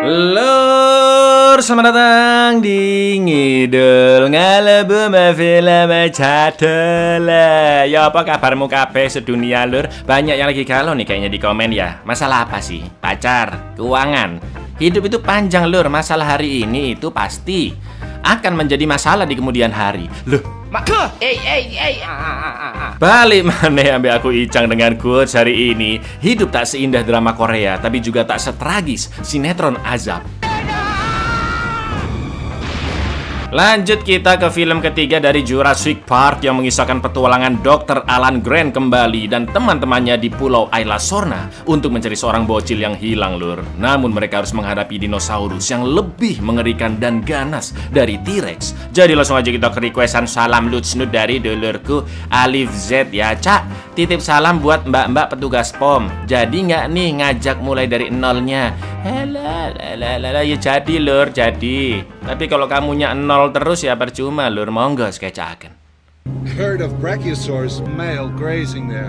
Lur, selamat datang di Ngidul Ngalebu Film Jadala. Ya apa kabarmu kabeh sedunia lur? Banyak yang lagi galau nih kayaknya di komen ya. Masalah apa sih? Pacar, keuangan. Hidup itu panjang lur, masalah hari ini itu pasti akan menjadi masalah di kemudian hari. Loh, balik mana ambil aku Icang dengan quotes hari ini. Hidup tak seindah drama Korea, tapi juga tak setragis sinetron azab. Lanjut kita ke film ketiga dari Jurassic Park yang mengisahkan petualangan Dr. Alan Grant kembali dan teman-temannya di Pulau Isla Sorna untuk mencari seorang bocil yang hilang lur. Namun mereka harus menghadapi dinosaurus yang lebih mengerikan dan ganas dari T-Rex. Jadi langsung aja kita ke requestan salam lutsnud dari dulurku Alif Z ya cak. Titip salam buat mbak-mbak petugas POM. Jadi nggak nih ngajak mulai dari nolnya? Halah, ya jadi lur, jadi. Tapi kalau kamunya nol terus ya percuma lur, monggo skecaken. Herd of Brachiosaurus male grazing there.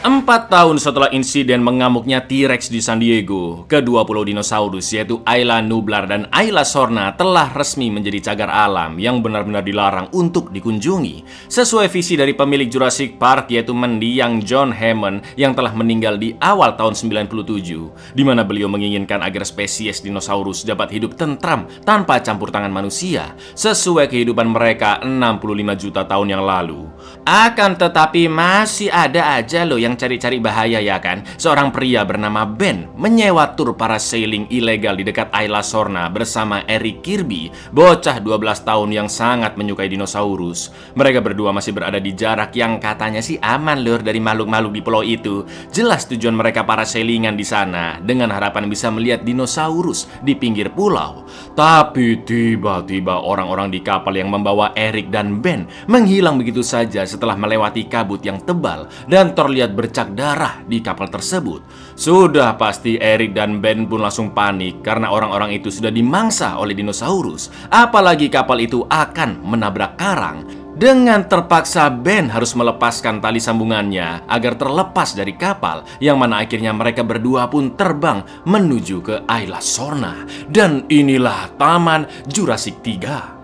Empat tahun setelah insiden mengamuknya T-Rex di San Diego, kedua pulau dinosaurus yaitu Isla Nublar dan Isla Sorna telah resmi menjadi cagar alam yang benar-benar dilarang untuk dikunjungi. Sesuai visi dari pemilik Jurassic Park yaitu mendiang John Hammond yang telah meninggal di awal tahun 97, di mana beliau menginginkan agar spesies dinosaurus dapat hidup tentram tanpa campur tangan manusia, sesuai kehidupan mereka 65 juta tahun yang lalu. Akan tetapi masih ada aja loh yang cari-cari bahaya ya kan. Seorang pria bernama Ben menyewa tur parasailing ilegal di dekat Isla Sorna bersama Eric Kirby, bocah 12 tahun yang sangat menyukai dinosaurus. Mereka berdua masih berada di jarak yang katanya sih aman lur dari makhluk-makhluk di pulau itu. Jelas tujuan mereka parasailingan di sana dengan harapan bisa melihat dinosaurus di pinggir pulau. Tapi tiba-tiba orang-orang di kapal yang membawa Eric dan Ben menghilang begitu saja setelah melewati kabut yang tebal dan terlihat bercak darah di kapal tersebut. Sudah pasti Eric dan Ben pun langsung panik karena orang-orang itu sudah dimangsa oleh dinosaurus. Apalagi kapal itu akan menabrak karang. Dengan terpaksa Ben harus melepaskan tali sambungannya agar terlepas dari kapal, yang mana akhirnya mereka berdua pun terbang menuju ke Isla Sorna. Dan inilah Taman Jurassic 3.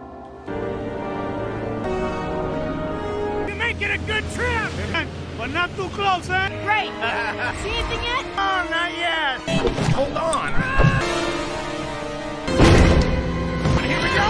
Get a good trip, but not too close, eh? Great. See anything yet? Oh, not yet. Hold on. Here we go.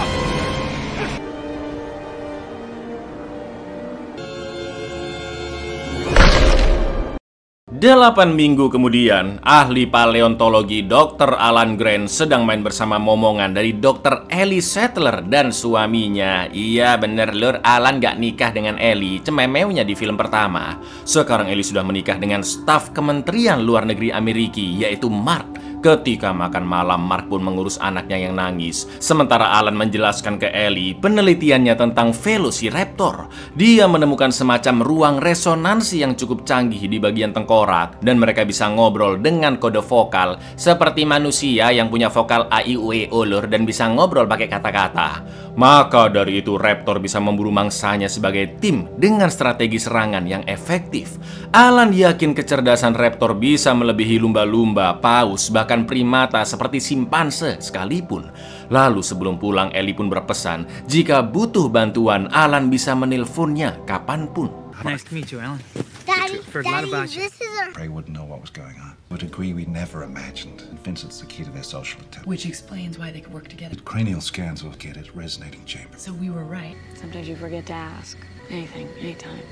8 minggu kemudian, ahli paleontologi Dr. Alan Grant sedang main bersama momongan dari Dr. Ellie Sattler dan suaminya. Iya bener lur, Alan gak nikah dengan Ellie, cememeunya di film pertama. Sekarang Ellie sudah menikah dengan staf Kementerian Luar Negeri Amerika, yaitu Mark. Ketika makan malam, Mark pun mengurus anaknya yang nangis. Sementara Alan menjelaskan ke Ellie penelitiannya tentang Velociraptor. Dia menemukan semacam ruang resonansi yang cukup canggih di bagian tengkorak, dan mereka bisa ngobrol dengan kode vokal seperti manusia yang punya vokal A, I, U, E, O lur, dan bisa ngobrol pakai kata-kata. Maka dari itu Raptor bisa memburu mangsanya sebagai tim dengan strategi serangan yang efektif. Alan yakin kecerdasan Raptor bisa melebihi lumba-lumba, paus, bahkan primata seperti simpanse sekalipun. Lalu sebelum pulang, Ellie pun berpesan jika butuh bantuan, Alan bisa menelponnya kapanpun. Nice to meet you, Alan. Daddy, Heard a lot Daddy, about you. this is a... Ray wouldn't know what was going on. Would agree we never imagined. And Vincent's the key to their social intelligence. Which explains why they could work together. The cranial scans will get it resonating chamber. So we were right. Sometimes you forget to ask. Anything, anytime.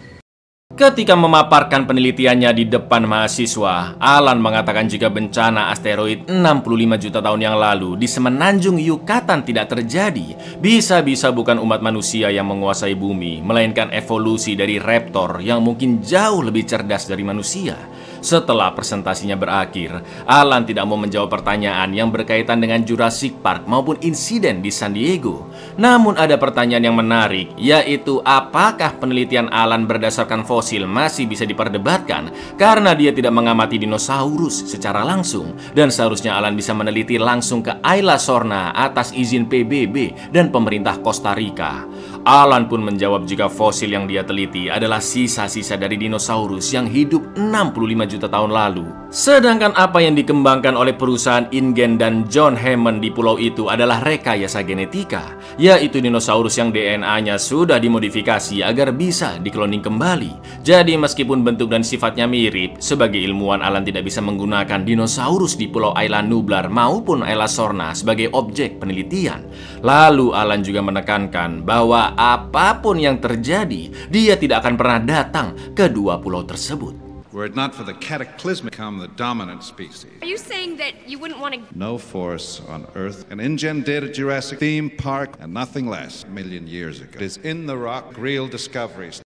Ketika memaparkan penelitiannya di depan mahasiswa, Alan mengatakan jika bencana asteroid 65 juta tahun yang lalu di semenanjung Yucatan tidak terjadi, bisa-bisa bukan umat manusia yang menguasai bumi, melainkan evolusi dari raptor yang mungkin jauh lebih cerdas dari manusia. Setelah presentasinya berakhir, Alan tidak mau menjawab pertanyaan yang berkaitan dengan Jurassic Park maupun insiden di San Diego. Namun ada pertanyaan yang menarik, yaitu apakah penelitian Alan berdasarkan fosil masih bisa diperdebatkan karena dia tidak mengamati dinosaurus secara langsung, dan seharusnya Alan bisa meneliti langsung ke Isla Sorna atas izin PBB dan pemerintah Costa Rica. Alan pun menjawab jika fosil yang dia teliti adalah sisa-sisa dari dinosaurus yang hidup 65 juta tahun lalu. Sedangkan apa yang dikembangkan oleh perusahaan InGen dan John Hammond di pulau itu adalah rekayasa genetika, yaitu dinosaurus yang DNA-nya sudah dimodifikasi agar bisa dikloning kembali. Jadi meskipun bentuk dan sifatnya mirip, sebagai ilmuwan Alan tidak bisa menggunakan dinosaurus di pulau Isla Nublar maupun Isla Sorna sebagai objek penelitian. Lalu Alan juga menekankan bahwa apapun yang terjadi, dia tidak akan pernah datang ke dua pulau tersebut. Were it not for the cataclysmic become the dominant species. Are you saying that you wouldn't want to... No force on Earth. An InGen did a Jurassic theme park and nothing less. A million years ago. It is in the rock, real discoveries.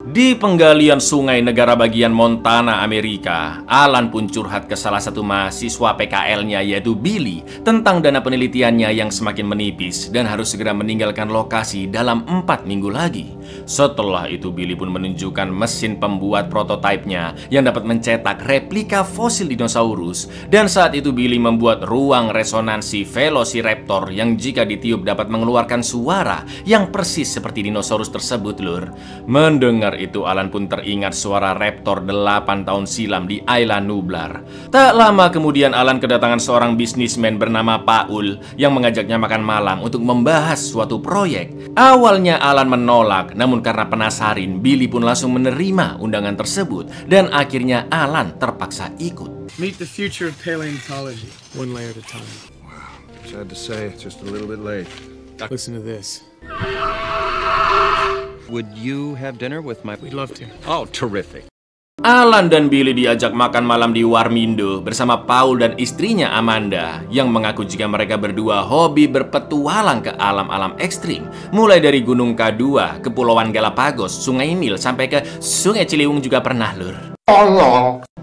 Di penggalian sungai negara bagian Montana, Amerika, Alan pun curhat ke salah satu mahasiswa PKL-nya yaitu Billy tentang dana penelitiannya yang semakin menipis dan harus segera meninggalkan lokasi dalam 4 minggu lagi. Setelah itu Billy pun menunjukkan mesin pembuat prototipenya yang dapat mencetak replika fosil dinosaurus, dan saat itu Billy membuat ruang resonansi Velociraptor yang jika ditiup dapat mengeluarkan suara yang persis seperti dinosaurus tersebut, lur. Mendengar itu Alan pun teringat suara raptor 8 tahun silam di Isla Nublar. Tak lama kemudian Alan kedatangan seorang bisnismen bernama Paul yang mengajaknya makan malam untuk membahas suatu proyek. Awalnya Alan menolak, namun karena penasaran, Billy pun langsung menerima undangan tersebut dan akhirnya Alan terpaksa ikut. Meet the future of paleontology, one layer at a time. Sad to say, it's just a little bit late. Listen to this. Would you have dinner with my... We'd love to. Oh, terrific. Alan dan Billy diajak makan malam di Warmindo bersama Paul dan istrinya Amanda yang mengaku jika mereka berdua hobi berpetualang ke alam-alam ekstrim, mulai dari Gunung K2, Kepulauan Galapagos, Sungai Nil, sampai ke Sungai Ciliwung juga pernah, lur.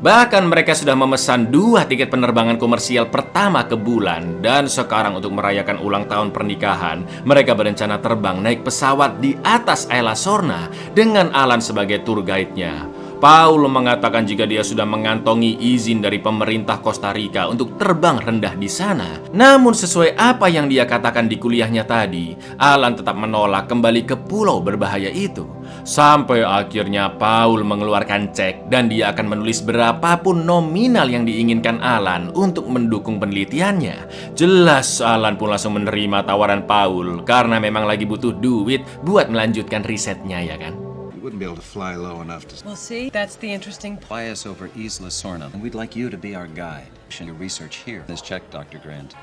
Bahkan mereka sudah memesan 2 tiket penerbangan komersial pertama ke bulan, dan sekarang untuk merayakan ulang tahun pernikahan, mereka berencana terbang naik pesawat di atas Isla Sorna dengan Alan sebagai tour guide-nya. Paul mengatakan jika dia sudah mengantongi izin dari pemerintah Costa Rica untuk terbang rendah di sana. Namun sesuai apa yang dia katakan di kuliahnya tadi, Alan tetap menolak kembali ke pulau berbahaya itu. Sampai akhirnya Paul mengeluarkan cek dan dia akan menulis berapapun nominal yang diinginkan Alan untuk mendukung penelitiannya. Jelas Alan pun langsung menerima tawaran Paul karena memang lagi butuh duit buat melanjutkan risetnya, ya kan? Wouldn't be able to fly low enough to... Well, see, that's the interesting part. Fly us over Isla Sorna, and we'd like you to be our guide. Your research here is checked, Dr. Grant.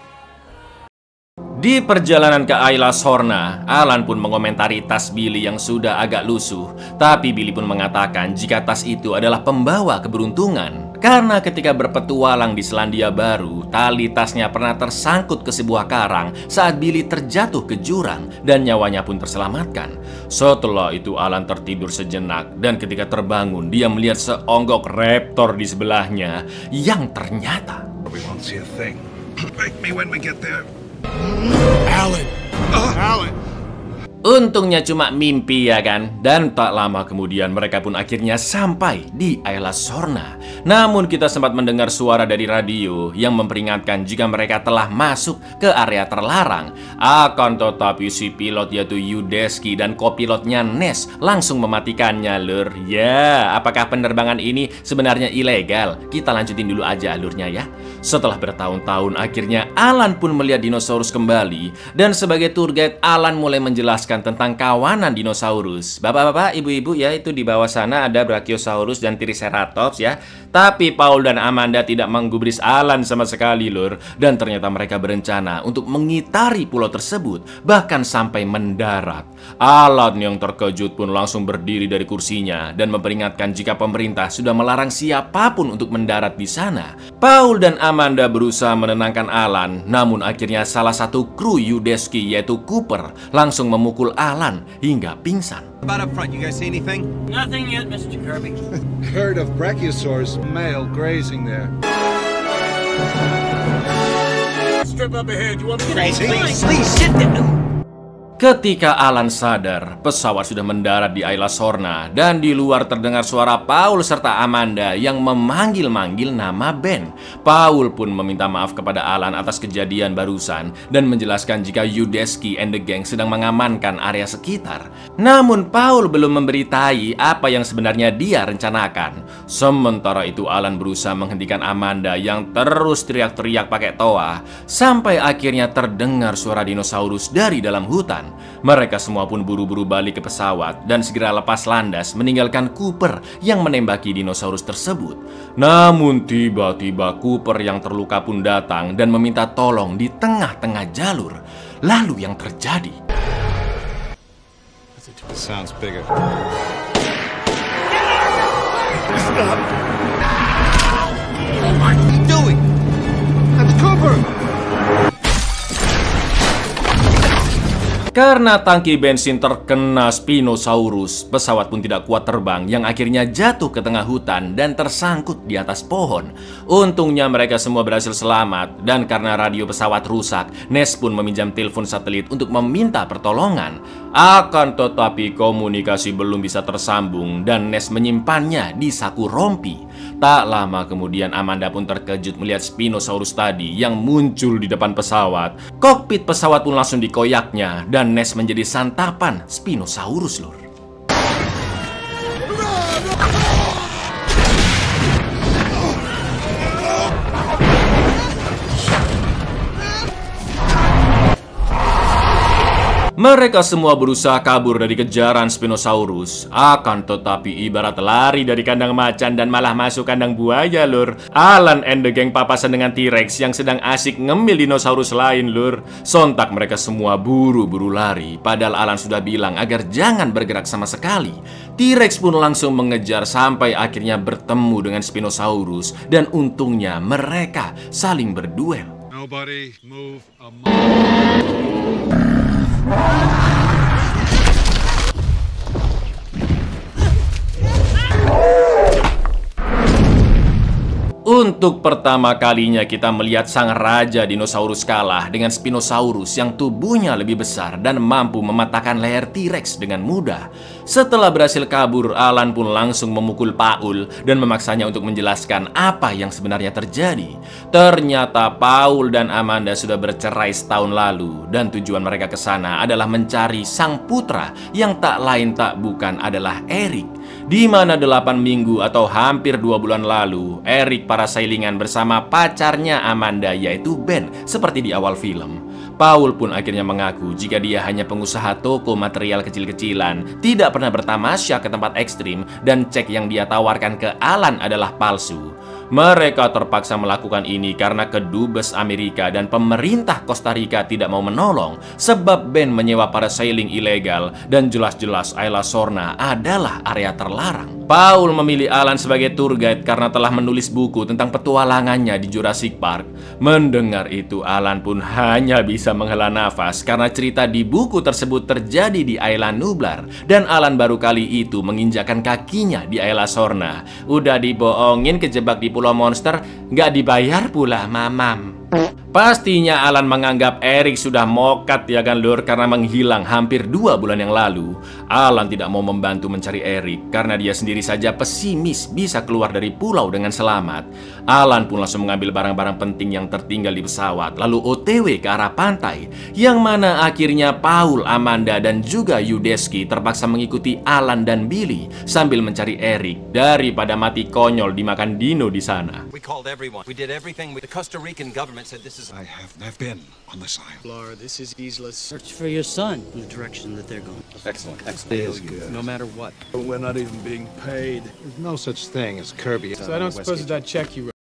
Di perjalanan ke Isla Sorna, Alan pun mengomentari tas Billy yang sudah agak lusuh. Tapi Billy pun mengatakan jika tas itu adalah pembawa keberuntungan. Karena ketika berpetualang di Selandia Baru, tali tasnya pernah tersangkut ke sebuah karang saat Billy terjatuh ke jurang dan nyawanya pun terselamatkan. Setelah itu Alan tertidur sejenak dan ketika terbangun dia melihat seonggok raptor di sebelahnya yang ternyata... We won't see a thing. Wake me when we get there. Alan! Alan! Untungnya cuma mimpi, ya kan? Dan tak lama kemudian mereka pun akhirnya sampai di Isla Sorna. Namun kita sempat mendengar suara dari radio yang memperingatkan jika mereka telah masuk ke area terlarang. Akan tetapi si pilot yaitu Yudeski dan kopilotnya Ness langsung mematikannya, lur. Ya, apakah penerbangan ini sebenarnya ilegal? Kita lanjutin dulu aja alurnya ya. Setelah bertahun-tahun akhirnya Alan pun melihat dinosaurus kembali. Dan sebagai tour guide Alan mulai menjelaskan tentang kawanan dinosaurus. Bapak-bapak, ibu-ibu ya, itu di bawah sana ada Brachiosaurus dan Triceratops ya. Tapi Paul dan Amanda tidak menggubris Alan sama sekali, lur. Dan ternyata mereka berencana untuk mengitari pulau tersebut, bahkan sampai mendarat. Alan yang terkejut pun langsung berdiri dari kursinya dan memperingatkan jika pemerintah sudah melarang siapapun untuk mendarat di sana. Paul dan Amanda berusaha menenangkan Alan, namun akhirnya salah satu kru Yudeski yaitu Cooper langsung memukul memukul Alan hingga pingsan. About up front, you guys see anything? Nothing yet, Mr. Kirby. Herd of brachiosaurs, male grazing there. Strip up ahead. You want me to Please, sit down. Ketika Alan sadar, pesawat sudah mendarat di Isla Sorna dan di luar terdengar suara Paul serta Amanda yang memanggil-manggil nama Ben. Paul pun meminta maaf kepada Alan atas kejadian barusan dan menjelaskan jika Udesky and the gang sedang mengamankan area sekitar. Namun Paul belum memberitai apa yang sebenarnya dia rencanakan. Sementara itu Alan berusaha menghentikan Amanda yang terus teriak-teriak pakai toa sampai akhirnya terdengar suara dinosaurus dari dalam hutan. Mereka semua pun buru-buru balik ke pesawat dan segera lepas landas meninggalkan Cooper yang menembaki dinosaurus tersebut. Namun tiba-tiba Cooper yang terluka pun datang dan meminta tolong di tengah-tengah jalur. Lalu yang terjadi? Sounds bigger. What are you doing? That's Cooper! Karena tangki bensin terkena Spinosaurus, pesawat pun tidak kuat terbang yang akhirnya jatuh ke tengah hutan dan tersangkut di atas pohon. Untungnya mereka semua berhasil selamat dan karena radio pesawat rusak, Ness pun meminjam telepon satelit untuk meminta pertolongan. Akan tetapi komunikasi belum bisa tersambung dan Ness menyimpannya di saku rompi. Tak lama kemudian Amanda pun terkejut melihat Spinosaurus tadi yang muncul di depan pesawat. Kokpit pesawat pun langsung dikoyaknya dan Ness menjadi santapan Spinosaurus, lur. Mereka semua berusaha kabur dari kejaran Spinosaurus. Akan tetapi ibarat lari dari kandang macan dan malah masuk kandang buaya, lur. Alan and the gang papasan dengan T-Rex yang sedang asik ngemil dinosaurus lain, lur. Sontak mereka semua buru-buru lari. Padahal Alan sudah bilang agar jangan bergerak sama sekali. T-Rex pun langsung mengejar sampai akhirnya bertemu dengan Spinosaurus. Dan untungnya mereka saling berduel. Nobody move a Untuk pertama kalinya kita melihat sang raja dinosaurus kalah dengan Spinosaurus yang tubuhnya lebih besar dan mampu mematahkan leher T-Rex dengan mudah. Setelah berhasil kabur, Alan pun langsung memukul Paul dan memaksanya untuk menjelaskan apa yang sebenarnya terjadi. Ternyata Paul dan Amanda sudah bercerai setahun lalu dan tujuan mereka ke sana adalah mencari sang putra yang tak lain tak bukan adalah Eric. Di mana 8 minggu atau hampir 2 bulan lalu, Eric parasailingan bersama pacarnya Amanda yaitu Ben seperti di awal film. Paul pun akhirnya mengaku jika dia hanya pengusaha toko material kecil-kecilan, tidak pernah bertamasya ke tempat ekstrim dan cek yang dia tawarkan ke Alan adalah palsu. Mereka terpaksa melakukan ini karena kedubes Amerika dan pemerintah Costa Rica tidak mau menolong sebab Ben menyewa parasailing ilegal dan jelas-jelas Isla Sorna adalah area terlarang. Paul memilih Alan sebagai tour guide karena telah menulis buku tentang petualangannya di Jurassic Park. Mendengar itu, Alan pun hanya bisa menghela nafas karena cerita di buku tersebut terjadi di Isla Nublar dan Alan baru kali itu menginjakkan kakinya di Isla Sorna. Udah dibohongin kejebak di Pulau Monster, nggak dibayar pula, mamam. Pastinya Alan menganggap Eric sudah mokat ya kan lur karena menghilang hampir 2 bulan yang lalu. Alan tidak mau membantu mencari Eric karena dia sendiri saja pesimis bisa keluar dari pulau dengan selamat. Alan pun langsung mengambil barang-barang penting yang tertinggal di pesawat lalu OTW ke arah pantai, yang mana akhirnya Paul, Amanda dan juga Udesky terpaksa mengikuti Alan dan Billy sambil mencari Eric daripada mati konyol dimakan dino di sana. We called everyone. We did everything. The Costa Rican government said this is... I've been on this island. Laura, this is Isla's. Search for your son in the direction that they're going. Excellent. It is good. No matter what. We're not even being paid. There's no such thing as Kirby. So I don't suppose that check you wrote.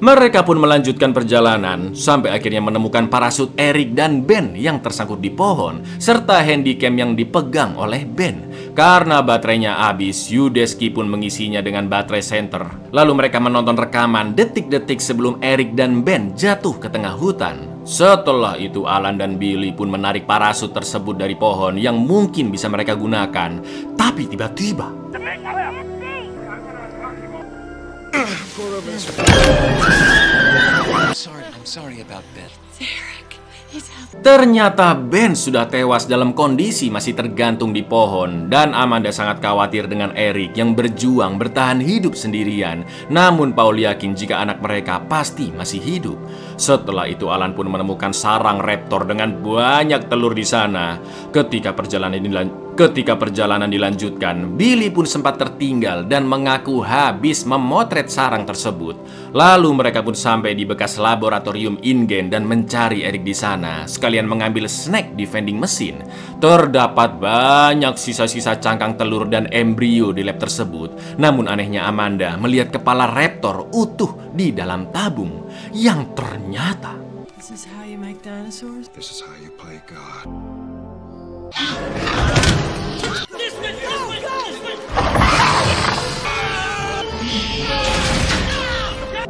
Mereka pun melanjutkan perjalanan sampai akhirnya menemukan parasut Eric dan Ben yang tersangkut di pohon, serta handycam yang dipegang oleh Ben. Karena baterainya habis, Yudeski pun mengisinya dengan baterai center. Lalu mereka menonton rekaman detik-detik sebelum Eric dan Ben jatuh ke tengah hutan. Setelah itu Alan dan Billy pun menarik parasut tersebut dari pohon yang mungkin bisa mereka gunakan. Tapi tiba-tiba I'm sorry about Ben. ternyata Ben sudah tewas dalam kondisi masih tergantung di pohon. Dan Amanda sangat khawatir dengan Eric yang berjuang bertahan hidup sendirian. Namun Paul yakin jika anak mereka pasti masih hidup. Setelah itu Alan pun menemukan sarang raptor dengan banyak telur di sana. Ketika perjalanan dilanjutkan, Billy pun sempat tertinggal dan mengaku habis memotret sarang tersebut. Lalu mereka pun sampai di bekas laboratorium InGen dan mencari Eric di sana, sekalian mengambil snack di vending mesin. Terdapat banyak sisa-sisa cangkang telur dan embrio di lab tersebut. Namun anehnya Amanda melihat kepala raptor utuh di dalam tabung yang ternyata This is how you make dinosaurs? This is how you play God.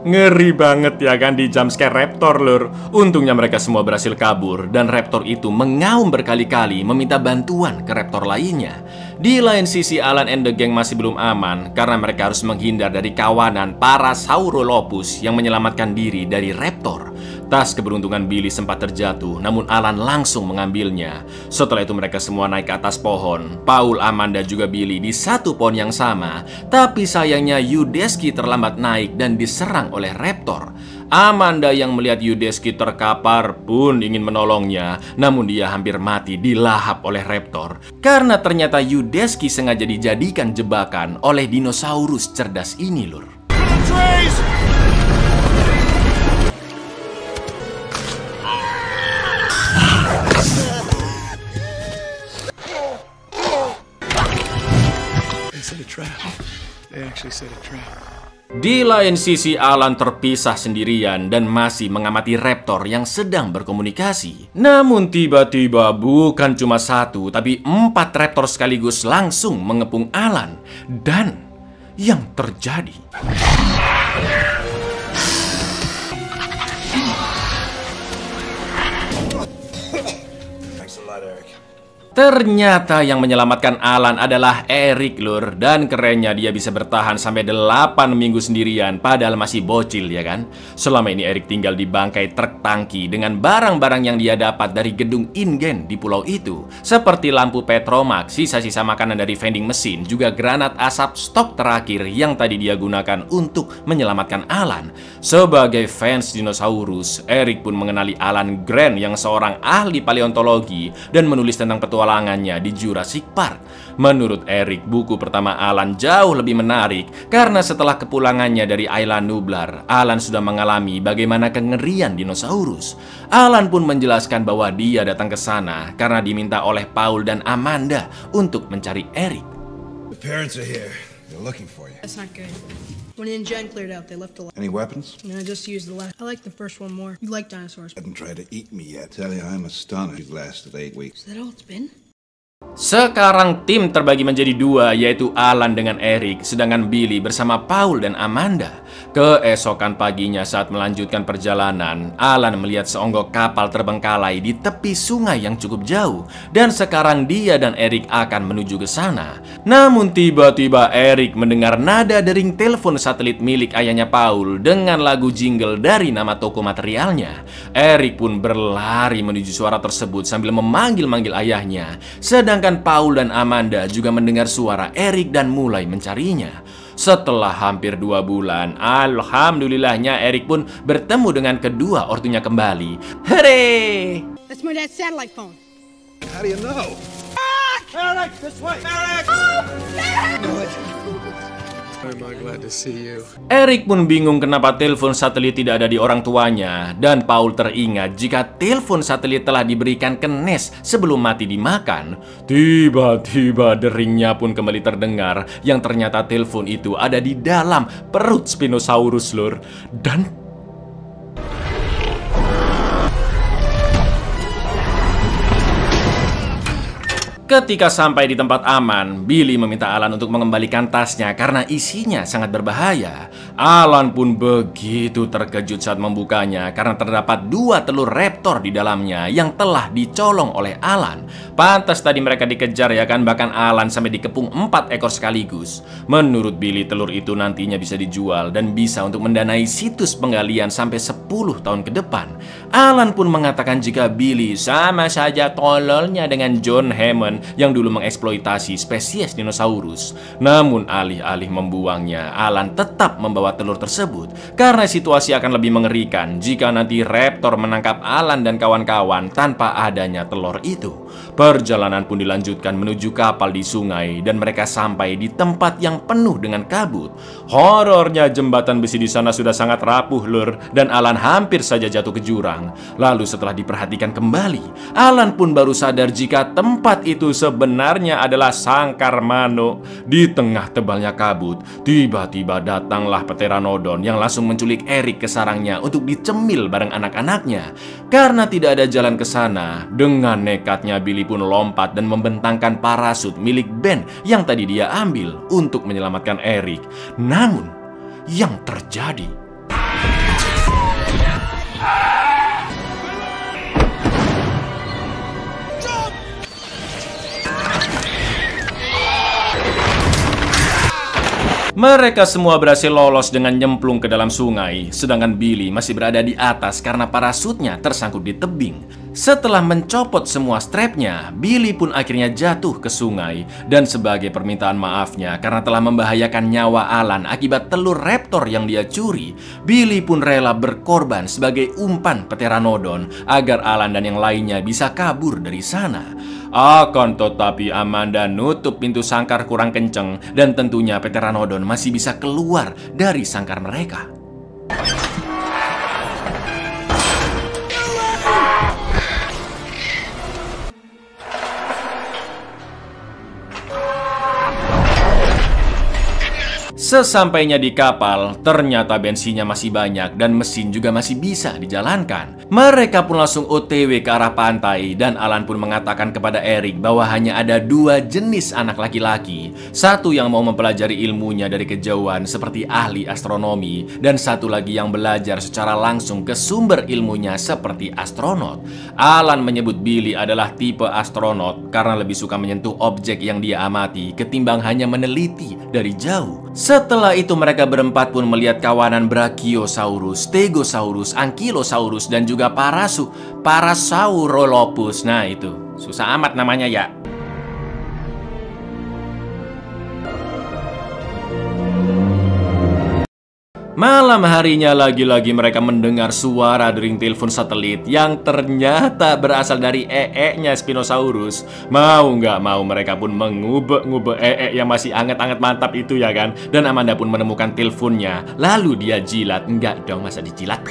ngeri banget ya kan di jumpscare raptor lur. Untungnya mereka semua berhasil kabur dan raptor itu mengaum berkali-kali meminta bantuan ke raptor lainnya. Di lain sisi Alan and the gang masih belum aman karena mereka harus menghindar dari kawanan para Saurolopus yang menyelamatkan diri dari raptor. Tas keberuntungan Billy sempat terjatuh, namun Alan langsung mengambilnya. Setelah itu mereka semua naik ke atas pohon. Paul, Amanda, juga Billy di satu pohon yang sama. Tapi sayangnya Yudeski terlambat naik dan diserang oleh raptor. Amanda yang melihat Yudeski terkapar pun ingin menolongnya, namun dia hampir mati dilahap oleh raptor. Karena ternyata Yudeski sengaja dijadikan jebakan oleh dinosaurus cerdas ini lur. Di lain sisi Alan terpisah sendirian dan masih mengamati raptor yang sedang berkomunikasi. Namun tiba-tiba bukan cuma satu, tapi 4 raptor sekaligus langsung mengepung Alan. Dan yang terjadi ternyata yang menyelamatkan Alan adalah Eric lur. Dan kerennya dia bisa bertahan sampai 8 minggu sendirian padahal masih bocil ya kan. Selama ini Eric tinggal di bangkai truk tangki dengan barang-barang yang dia dapat dari gedung InGen di pulau itu. Seperti lampu Petromax, sisa-sisa makanan dari vending mesin, juga granat asap stok terakhir yang tadi dia gunakan untuk menyelamatkan Alan. Sebagai fans dinosaurus, Eric pun mengenali Alan Grant yang seorang ahli paleontologi dan menulis tentang petualangannya di Jurassic Park. Menurut Eric, buku pertama Alan jauh lebih menarik karena setelah kepulangannya dari Isla Nublar, Alan sudah mengalami bagaimana kengerian dinosaurus. Alan pun menjelaskan bahwa dia datang ke sana karena diminta oleh Paul dan Amanda untuk mencari Eric. The parents are here. They're looking for you. That's not good. When InGen cleared out, they left a lot. Any weapons? And I just used the last. I like the first one more. You like dinosaurs. Haven't tried to eat me yet. Tell you, I'm astonished you've lasted 8 weeks. Is that all it's been? Sekarang tim terbagi menjadi 2, yaitu Alan dengan Eric, sedangkan Billy bersama Paul dan Amanda. Keesokan paginya saat melanjutkan perjalanan, Alan melihat seonggok kapal terbengkalai di tepi sungai yang cukup jauh. Dan sekarang dia dan Eric akan menuju ke sana. Namun tiba-tiba Eric mendengar nada dering telepon satelit milik ayahnya Paul dengan lagu jingle dari nama toko materialnya. Eric pun berlari menuju suara tersebut sambil memanggil-manggil ayahnya. Sedangkan Paul dan Amanda juga mendengar suara Eric dan mulai mencarinya. Setelah hampir 2 bulan, alhamdulillahnya Eric pun bertemu dengan kedua ortunya kembali. Hore! That's my dad's satellite phone. How do you know? Eric, this way! Eric! Eric pun bingung kenapa telepon satelit tidak ada di orang tuanya. Dan Paul teringat jika telepon satelit telah diberikan ke Ness sebelum mati dimakan. Tiba-tiba deringnya pun kembali terdengar, yang ternyata telepon itu ada di dalam perut Spinosaurus lur. Dan Ketika sampai di tempat aman, Billy meminta Alan untuk mengembalikan tasnya karena isinya sangat berbahaya. Alan pun begitu terkejut saat membukanya karena terdapat 2 telur raptor di dalamnya yang telah dicolong oleh Alan. Pantas tadi mereka dikejar ya kan, bahkan Alan sampai dikepung 4 ekor sekaligus. Menurut Billy, telur itu nantinya bisa dijual dan bisa untuk mendanai situs penggalian sampai 10 tahun ke depan. Alan pun mengatakan jika Billy sama saja tololnya dengan John Hammond yang dulu mengeksploitasi spesies dinosaurus. Namun alih-alih membuangnya, Alan tetap membawa telur tersebut karena situasi akan lebih mengerikan jika nanti raptor menangkap Alan dan kawan-kawan tanpa adanya telur itu. Perjalanan pun dilanjutkan menuju kapal di sungai dan mereka sampai di tempat yang penuh dengan kabut. Horornya, jembatan besi di sana sudah sangat rapuh, lur, dan Alan hampir saja jatuh ke jurang. Lalu setelah diperhatikan kembali, Alan pun baru sadar jika tempat itu sebenarnya adalah sangkar Mano. Di tengah tebalnya kabut, tiba-tiba datanglah Pteranodon yang langsung menculik Eric ke sarangnya untuk dicemil bareng anak-anaknya. Karena tidak ada jalan ke sana, dengan nekatnya Billy pun lompat dan membentangkan parasut milik Ben yang tadi dia ambil untuk menyelamatkan Eric. Namun, yang terjadi mereka semua berhasil lolos dengan nyemplung ke dalam sungai, sedangkan Billy masih berada di atas karena parasutnya tersangkut di tebing. Setelah mencopot semua strapnya, Billy pun akhirnya jatuh ke sungai. Dan sebagai permintaan maafnya karena telah membahayakan nyawa Alan akibat telur raptor yang dia curi, Billy pun rela berkorban sebagai umpan Pteranodon agar Alan dan yang lainnya bisa kabur dari sana. Akan tetapi Amanda nutup pintu sangkar kurang kenceng dan tentunya Pteranodon masih bisa keluar dari sangkar mereka. Sesampainya di kapal, ternyata bensinnya masih banyak dan mesin juga masih bisa dijalankan. Mereka pun langsung OTW ke arah pantai dan Alan pun mengatakan kepada Eric bahwa hanya ada 2 jenis anak laki-laki. Satu yang mau mempelajari ilmunya dari kejauhan seperti ahli astronomi dan satu lagi yang belajar secara langsung ke sumber ilmunya seperti astronot. Alan menyebut Billy adalah tipe astronot karena lebih suka menyentuh objek yang dia amati ketimbang hanya meneliti dari jauh. Setelah itu mereka berempat pun melihat kawanan Brachiosaurus, Stegosaurus, Ankylosaurus dan juga Parasaurolophus. Nah itu, susah amat namanya ya. Malam harinya lagi-lagi mereka mendengar suara dering telepon satelit yang ternyata berasal dari ee-nya Spinosaurus. Mau nggak mau mereka pun mengubek-ngubek ee yang masih anget-anget mantap itu ya kan. Dan Amanda pun menemukan teleponnya. Lalu dia jilat. Enggak dong, masa dijilat?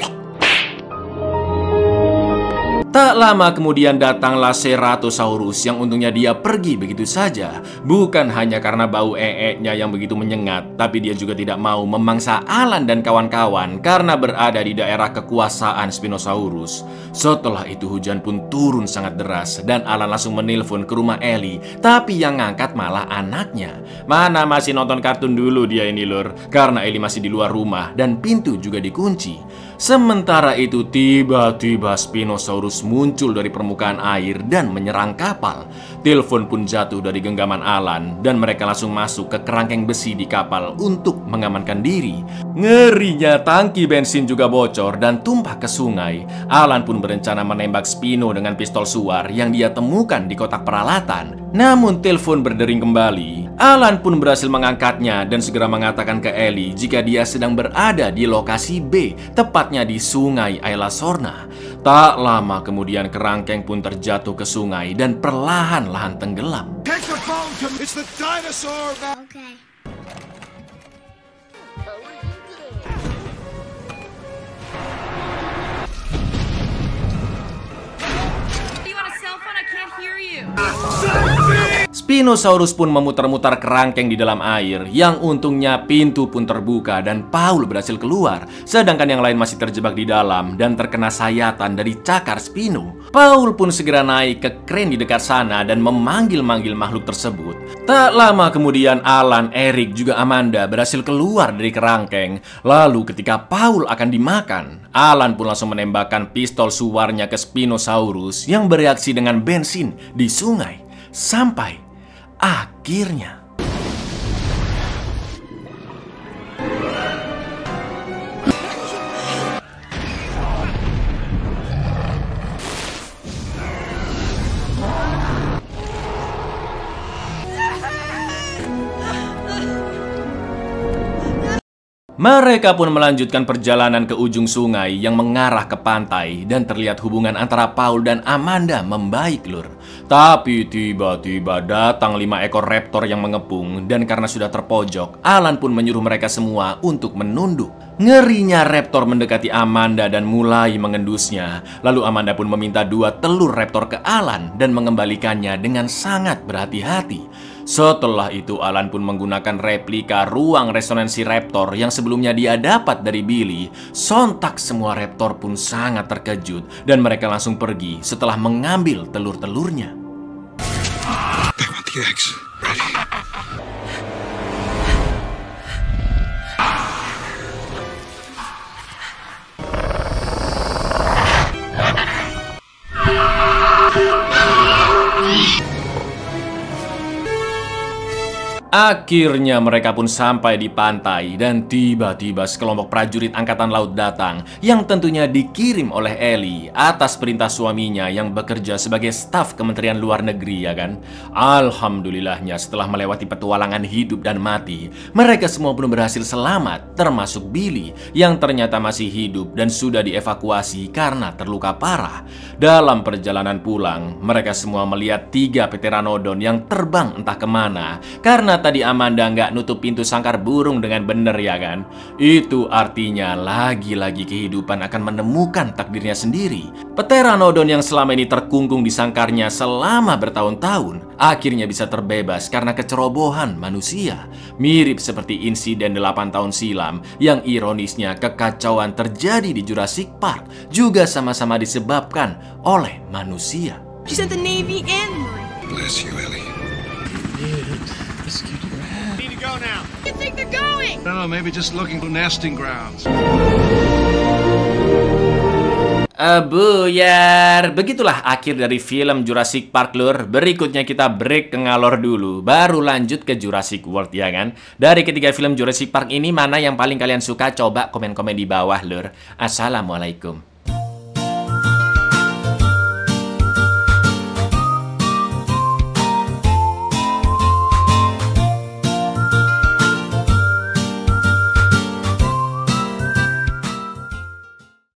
Tak lama kemudian datanglah Ceratosaurus yang untungnya dia pergi begitu saja. Bukan hanya karena bau ee-nya yang begitu menyengat, tapi dia juga tidak mau memangsa Alan dan kawan-kawan karena berada di daerah kekuasaan Spinosaurus. Setelah itu hujan pun turun sangat deras dan Alan langsung menelpon ke rumah Ellie, tapi yang ngangkat malah anaknya. Mana masih nonton kartun dulu dia ini lur, karena Ellie masih di luar rumah dan pintu juga dikunci. Sementara itu tiba-tiba Spinosaurus muncul dari permukaan air dan menyerang kapal. Telepon pun jatuh dari genggaman Alan dan mereka langsung masuk ke kerangkeng besi di kapal untuk mengamankan diri. Ngerinya tangki bensin juga bocor dan tumpah ke sungai. Alan pun berencana menembak Spino dengan pistol suar yang dia temukan di kotak peralatan. Namun telepon berdering kembali. Alan pun berhasil mengangkatnya dan segera mengatakan ke Ellie jika dia sedang berada di lokasi B, tepatnya di sungai Ayla Sorna. Tak lama kemudian kerangkeng pun terjatuh ke sungai dan perlahan-lahan tenggelam. Take the phone to me. It's the dinosaur. Okay. Spinosaurus pun memutar-mutar kerangkeng di dalam air, yang untungnya pintu pun terbuka dan Paul berhasil keluar, sedangkan yang lain masih terjebak di dalam dan terkena sayatan dari cakar Spino. Paul pun segera naik ke kren di dekat sana dan memanggil-manggil makhluk tersebut. Tak lama kemudian Alan, Eric, juga Amanda berhasil keluar dari kerangkeng. Lalu ketika Paul akan dimakan, Alan pun langsung menembakkan pistol suarnya ke Spinosaurus yang bereaksi dengan bensin di sungai. Sampai akhirnya mereka pun melanjutkan perjalanan ke ujung sungai yang mengarah ke pantai dan terlihat hubungan antara Paul dan Amanda membaik, lur. Tapi tiba-tiba datang 5 ekor raptor yang mengepung dan karena sudah terpojok, Alan pun menyuruh mereka semua untuk menunduk. Ngerinya raptor mendekati Amanda dan mulai mengendusnya. Lalu Amanda pun meminta 2 telur raptor ke Alan dan mengembalikannya dengan sangat berhati-hati. Setelah itu Alan pun menggunakan replika ruang resonansi raptor yang sebelumnya dia dapat dari Billy. Sontak semua raptor pun sangat terkejut dan mereka langsung pergi setelah mengambil telur-telurnya. I want the eggs. Ready. Akhirnya mereka pun sampai di pantai dan tiba-tiba sekelompok prajurit angkatan laut datang yang tentunya dikirim oleh Ellie atas perintah suaminya yang bekerja sebagai staf Kementerian Luar Negeri, ya kan? Alhamdulillahnya setelah melewati petualangan hidup dan mati, mereka semua pun berhasil selamat, termasuk Billy yang ternyata masih hidup dan sudah dievakuasi karena terluka parah. Dalam perjalanan pulang, mereka semua melihat 3 pteranodon yang terbang entah kemana karena tadi Amanda nggak nutup pintu sangkar burung dengan bener, ya kan? Itu artinya lagi-lagi kehidupan akan menemukan takdirnya sendiri. Pteranodon yang selama ini terkungkung di sangkarnya selama bertahun-tahun akhirnya bisa terbebas karena kecerobohan manusia. Mirip seperti insiden 8 tahun silam yang ironisnya kekacauan terjadi di Jurassic Park juga sama-sama disebabkan oleh manusia. She sent the Navy and Marine. Bless you, Ellie. Need to go now. I think they're going! No, maybe just looking for nesting grounds. Buyar. Begitulah akhir dari film Jurassic Park, lur. Berikutnya kita break ke ngalor dulu, baru lanjut ke Jurassic World, ya kan? Dari ketiga film Jurassic Park ini, mana yang paling kalian suka? Coba komen-komen di bawah, lur. Assalamualaikum.